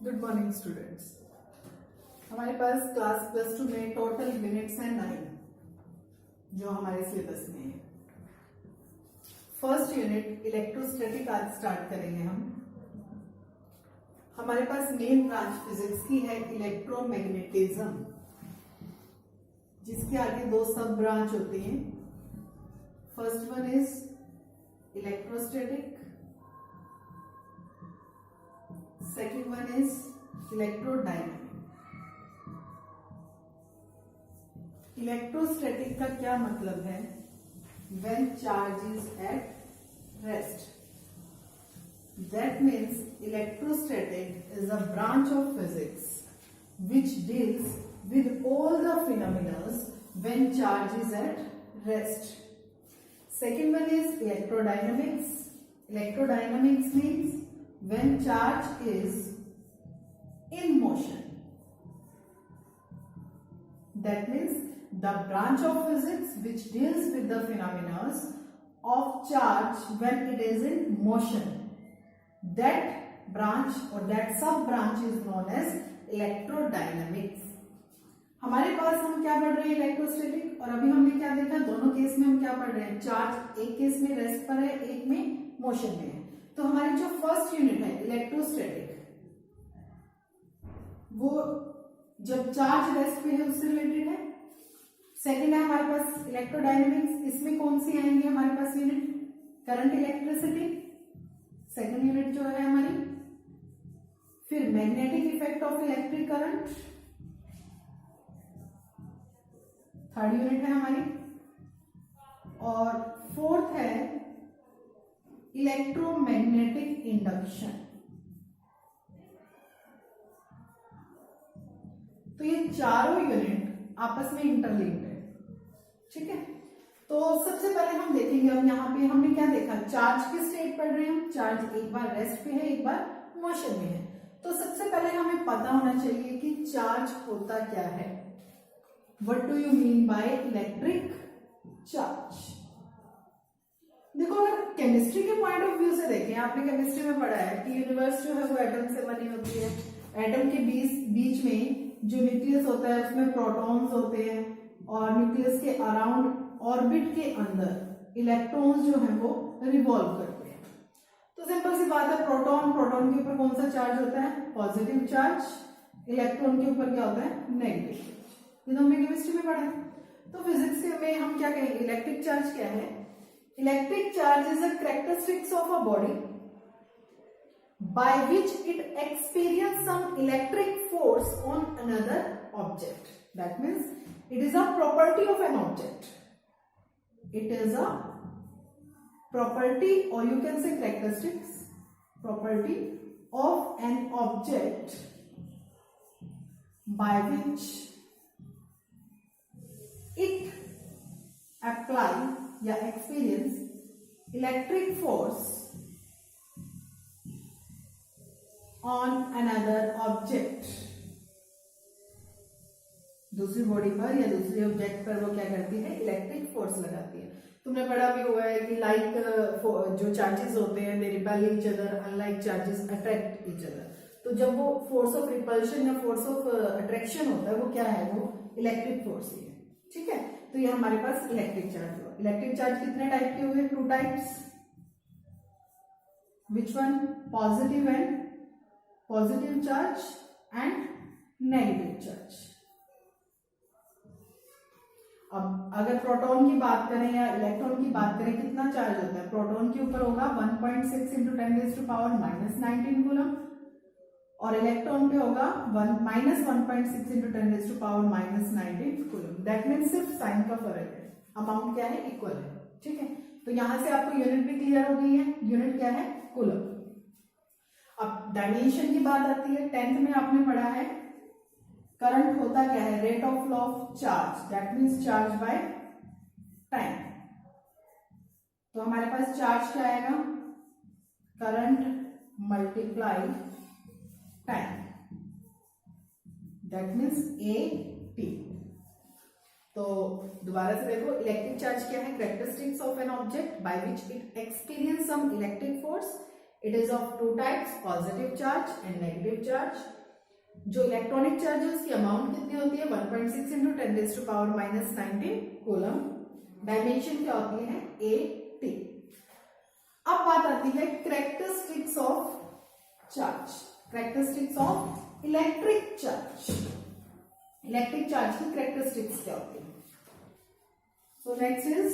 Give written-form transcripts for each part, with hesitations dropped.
Good morning students. हमारे पास class plus two में total units हैं 9 जो हमारे सिलेबस में है। फर्स्ट यूनिट इलेक्ट्रोस्टैटिक आज स्टार्ट करेंगे हम। हमारे पास मेन ब्रांच फिजिक्स की है इलेक्ट्रोमैग्नेटिज्म, जिसके आगे दो सब ब्रांच होती हैं। First one is electrostatic, second one is electrodynamic. Electrostatic का क्या मतलब है? When charge is at rest. That means electrostatic is a branch of physics which deals with all the phenomena when charge is at rest. Second one is electrodynamics. Electrodynamics means when charge is in motion. That means the branch of physics which deals with the phenomena of charge when it is in motion. That branch or that sub branch is known as electrodynamics. हमारे पास हम क्या पढ़ रहे हैं? Electrostatic. और अभी हमने क्या देखा? दोनों केस में हम क्या पढ़ रहे हैं? चार्ज एक केस में रेस्ट पर है, एक में मोशन में है। तो हमारी जो फर्स्ट यूनिट है इलेक्ट्रोस्टैटिक, वो जब चार्ज रेस्ट पे है उससे रिलेटेड है। सेकंड है हमारे पास इलेक्ट्रोडायनेमिक्स, इसमें कौन सी आएंगे हमारे पास unit? Current electricity second unit जो है हमारी। फिर magnetic effect of electric current third unit है हमारी। और फोर्थ है इलेक्ट्रोमैग्नेटिक इंडक्शन। तो ये चारों यूनिट आपस में इंटरलिंक्ड है, ठीक है। तो सबसे पहले हम देखेंगे, अब यहाँ पे हमने क्या देखा? चार्ज की स्टेट पढ़ रहे हैं। चार्ज एक बार रेस्ट पे है, एक बार मोशन में है। तो सबसे पहले हमें पता होना चाहिए कि चार्ज होता क्या है। What do you mean by electric charge? देखो, अगर केमिस्ट्री के पॉइंट ऑफ व्यू से देखें, आपने केमिस्ट्री में पढ़ा है कि यूनिवर्स जो है वो एटम से बनी होती है। एटम के बीच में जो न्यूक्लियस होता है उसमें प्रोटॉन्स होते हैं, और न्यूक्लियस के अराउंड ऑर्बिट के अंदर इलेक्ट्रॉन्स जो हैं वो रिवॉल्व करते हैं। तो सिंपल सी बात है, प्रोटॉन के ऊपर कौन सा चार्ज होता है? Positive charge. इलेक्ट्रॉन के ऊपर क्या होता है? Negative charge. ये तो हमने केमिस्ट्री में पढ़ा है। तो फिजिक्स में हम क्या कहेंगे? इलेक्ट्रिक चार्ज क्या है? Electric charge is a characteristics of a body by which it experiences some electric force on another object. That means it is a property of an object. It is a property, or you can say characteristics, property of an object by which it apply या experience electric force on another object. दूसरी body पर या दूसरे object पर वो क्या करती है? इलेक्ट्रिक फोर्स लगाती है। तुमने पढ़ा भी हुआ है कि लाइक जो चार्जेस होते हैं they repel each other, unlike charges attract each other. तो जब वो फोर्स ऑफ रिपल्शन या फोर्स ऑफ अट्रैक्शन होता है, वो क्या है? वो इलेक्ट्रिक फोर्स ही है, ठीक है। तो ये हमारे पास इलेक्ट्रिक चार्ज हुआ। इलेक्ट्रिक चार्ज कितने टाइप के हुए? 2 types. Which one? Positive charge and negative charge. अब अगर प्रोटॉन की बात करें या इलेक्ट्रॉन की बात करें, कितना चार्ज होता है? प्रोटॉन के ऊपर होगा 1.6 इंटू 10⁻⁻�9 कूलम, और इलेक्ट्रॉन पे होगा -1.6 इंटू 10⁻⁻⁻19 कूलम। दैट मीन्स सिर्फ साइन का फर्क है, अमाउंट क्या है? इक्वल है, ठीक है। तो यहां से आपको यूनिट भी क्लियर हो गई है। यूनिट क्या है? कूलम। अब डायमेंशन की बात आती है। 10th में आपने पढ़ा है करंट होता क्या है? Rate of flow of charge, that means charge by time. तो हमारे पास चार्ज क्या आएगा? Current multiply time, that means AT। तो दोबारा से देखो, इलेक्ट्रिक चार्ज क्या है? Characteristics of an object by which it experience some electric force. It is of two types, positive charge and negative charge. जो इलेक्ट्रॉनिक चार्ज है उसकी amount कितनी होती है 1.6 इंटू 10⁻⁻19 कूलम। डायमेंशन क्या होती है AT। अब बात आती है characteristics of charge, characteristics of electric charge. Electric charge की कैरेक्टरिस्टिक्स क्या होती है? So next is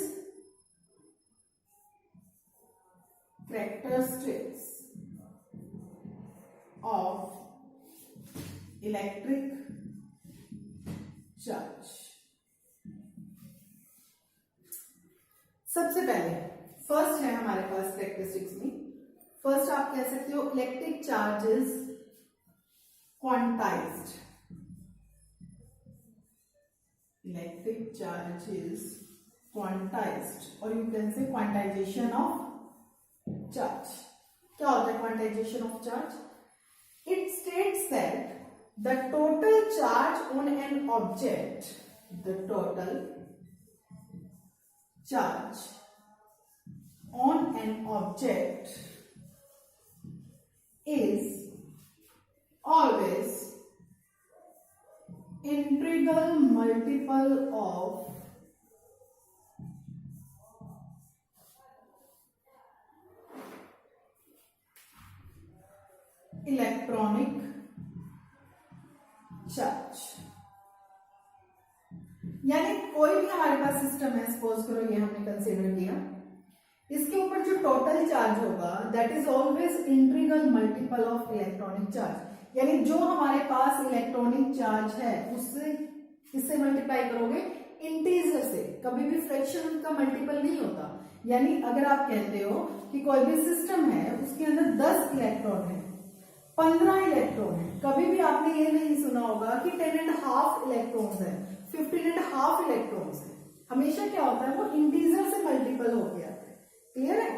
characteristics of electric charge. सबसे पहले फर्स्ट है हमारे पास कैरेक्टरिस्टिक्स में, फर्स्ट आप कह सकते हो electric charge is quantised. Electric charge is quantised और you can say quantisation of charge. क्या होता है quantisation of charge? It states that the total charge on an object, the total charge on an object is always integral multiple of electronic charge. यानी कोई भी हमारे पास system है, suppose करो ये हमने कंसीडर किया, इसके ऊपर जो टोटल चार्ज होगा that is always integral multiple of electronic charge. यानी जो हमारे पास इलेक्ट्रॉनिक चार्ज है उससे किससे मल्टीप्लाई करोगे? इंटीजर से। कभी भी फ्रैक्शन का मल्टीपल नहीं होता। यानी अगर आप कहते हो कि कोई भी सिस्टम है उसके अंदर 10 इलेक्ट्रॉन है, 15 इलेक्ट्रॉन है, कभी भी आपने ये नहीं सुना होगा कि 10.5 इलेक्ट्रॉन्स है, 15.5 इलेक्ट्रॉन्स है। हमेशा क्या होता है वो इंटीजर से मल्टीपल होके आता है। क्लियर है?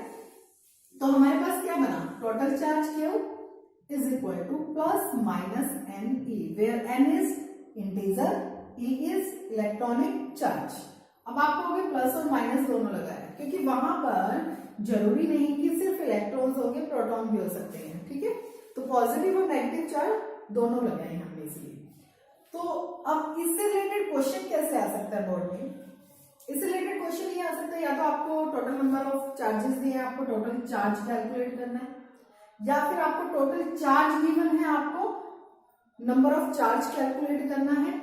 तो हमारे पास क्या बना? Total charge Q is equal to plus minus NE, where N is integer, E is electronic charge. अब आप कहोगे प्लस और माइनस दोनों लगाया, क्योंकि वहां पर जरूरी नहीं कि सिर्फ इलेक्ट्रॉन्स होंगे, प्रोटॉन भी हो सकते हैं। ठीक है, तो पॉजिटिव और नेगेटिव चार्ज दोनों लगाए हमने इसलिए। तो अब इससे रिलेटेड क्वेश्चन कैसे आ सकता है बोर्ड में? इससे रिलेटेड क्वेश्चन ये आ सकता है, या तो आपको टोटल नंबर ऑफ चार्जेस दिए, आपको टोटल चार्ज कैलकुलेट करना है, या फिर आपको टोटल चार्ज गिवन है, आपको नंबर ऑफ चार्ज कैलकुलेट करना है,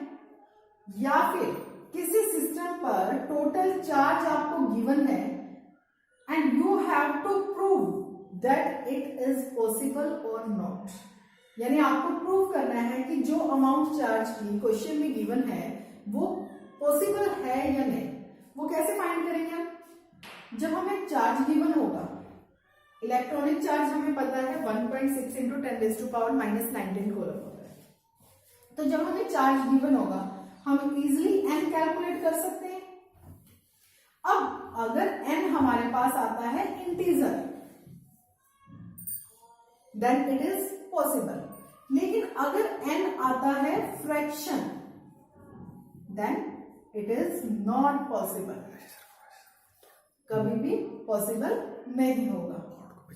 या फिर किसी सिस्टम पर टोटल चार्ज आपको गिवन है and you have to prove that it is possible और नॉट। यानी आपको प्रूव करना है कि जो अमाउंट चार्ज की क्वेश्चन में गिवन है वो पॉसिबल है या नहीं। वो कैसे फाइंड करेंगे हम? जब हमें चार्ज गिवन होगा, इलेक्ट्रॉनिक चार्ज हमें पता है 1.6 इंटू 10⁻⁻19 कूलम होता है। तो जब हमें चार्ज गिवन होगा हम इजिली n कैलकुलेट कर सकते हैं। अब अगर n हमारे पास आता है integer then it is possible, लेकिन अगर n आता है fraction then it is not possible, कभी भी पॉसिबल नहीं होगा।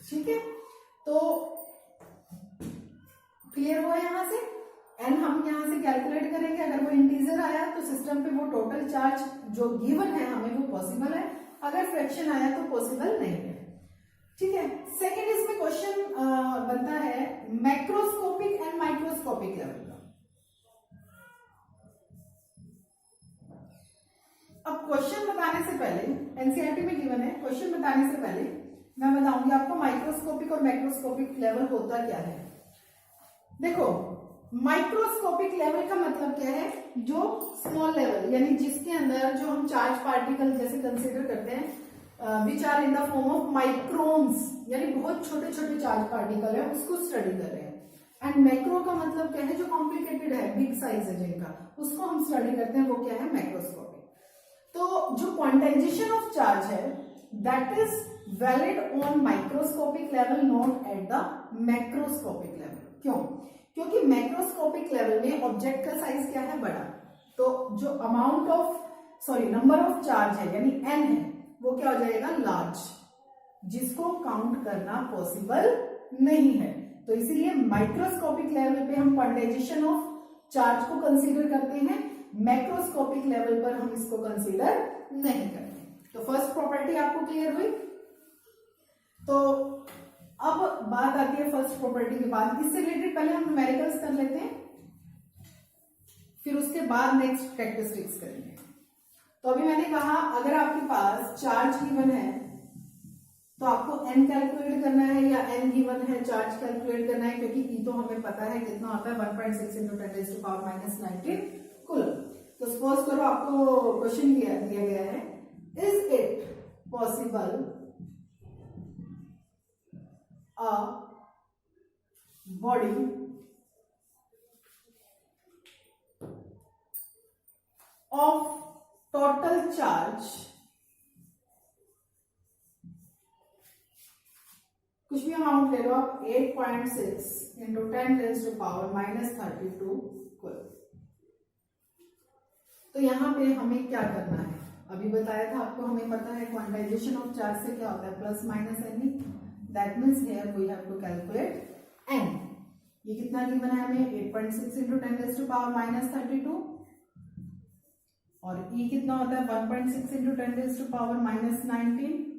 ठीक है, तो क्लियर हुआ यहां से? n हम यहां से कैलकुलेट करेंगे, अगर वो इंटीजर आया तो सिस्टम पे वो टोटल चार्ज जो गिवन है हमें वो पॉसिबल है, अगर फ्रैक्शन आया तो पॉसिबल नहीं है। ठीक है, सेकंड इसमें क्वेश्चन बनता है मैक्रोस्कोपिक एंड माइक्रोस्कोपिक लेवल का। अब क्वेश्चन बताने से पहले, एनसीईआरटी में गिवन है, क्वेश्चन बताने से पहले मैं बताऊंगी आपको माइक्रोस्कोपिक और मैक्रोस्कोपिक लेवल होता क्या है। देखो, माइक्रोस्कोपिक लेवल का मतलब क्या है? जो स्मॉल लेवल, यानी जिसके अंदर जो हम चार्ज पार्टिकल जैसे कंसीडर करते हैं which are in the form of microns, यानी बहुत छोटे छोटे चार्ज पार्टिकल है, उसको स्टडी कर रहे हैं। एंड मैक्रो का मतलब क्या है? जो कॉम्प्लिकेटेड है, बिग साइज है जिनका, उसको हम स्टडी करते हैं, वो क्या है? मैक्रोस्कोपिक। तो जो क्वांटाइजेशन ऑफ चार्ज है that is valid on microscopic level, not at the macroscopic level. क्यों? क्योंकि मैक्रोस्कोपिक लेवल में ऑब्जेक्ट का साइज क्या है? बड़ा। तो जो amount of number of charge है यानी n है, वो क्या हो जाएगा? लार्ज, जिसको काउंट करना पॉसिबल नहीं है। तो इसीलिए माइक्रोस्कोपिक लेवल पे हम क्वांटाइजेशन ऑफ चार्ज को कंसीडर करते हैं, मैक्रोस्कोपिक लेवल पर हम इसको कंसीडर नहीं करते। तो फर्स्ट प्रॉपर्टी आपको क्लियर हुई। तो अब बात आती है फर्स्ट प्रॉपर्टी के बाद, इससे रिलेटेड पहले हम न्यूमेरिकल्स कर लेते हैं, फिर उसके बाद नेक्स्ट कैरेक्टरिस्टिक्स करेंगे। तो अभी मैंने कहा अगर आपके पास चार्ज गिवन है तो आपको n कैलकुलेट करना है, या n गिवन है चार्ज कैलकुलेट करना है, क्योंकि E तो हमें पता है कितना होता है 1.6 × 10⁻⁻19 कूलम। तो सपोज करो आपको क्वेश्चन दिया गया है, is it possible a body of total charge, कुछ भी अमाउंट ले लो आप, 8.6 × 10⁻⁻32 कूलम। तो यहां पे हमें क्या करना है, अभी बताया था आपको, हमें पता है क्वांटाइजेशन ऑफ चार्ज से क्या होता है plus minus n. That means here we have to calculate n. ये कितना गिवन है हमें, 8.6 × 10⁻32, और E कितना होता है 1.6 × 10⁻⁻19।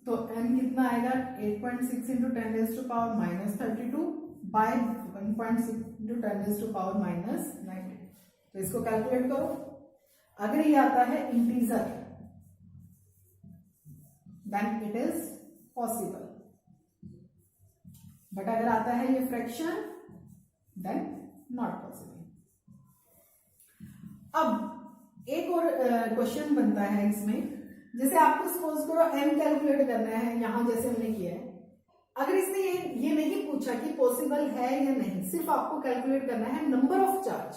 तो n कितना आएगा 8.6 × 10⁻32 बाय 1.6 × 10⁻19। तो इसको कैलकुलेट करो। अगर ये आता है integer then it is possible, but अगर आता है ये फ्रैक्शन देन नॉट पॉसिबल। अब एक और क्वेश्चन बनता है इसमें, जैसे आपको सपोज करो n कैलकुलेट करना है, यहां जैसे हमने किया है। अगर इसने ये नहीं पूछा कि पॉसिबल है या नहीं, सिर्फ आपको कैलकुलेट करना है नंबर ऑफ चार्ज,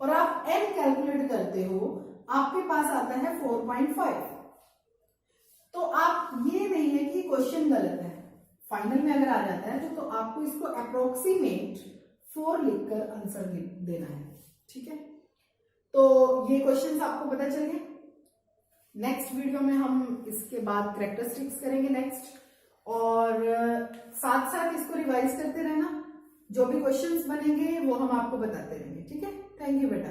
और आप n कैलकुलेट करते हो, आपके पास आता है 4.5। तो आप ये नहीं है कि क्वेश्चन गलत है, फाइनल में अगर आ जाता है तो आपको इसको अप्रोक्सीमेट 4 लिखकर आंसर देना है। ठीक है, तो ये क्वेश्चंस आपको पता चल गए। नेक्स्ट वीडियो में हम इसके बाद कैरेक्टरिस्टिक्स करेंगे नेक्स्ट, और साथ साथ इसको रिवाइज करते रहना, जो भी क्वेश्चंस बनेंगे वो हम आपको बताते रहेंगे। ठीक है, थैंक यू बेटा।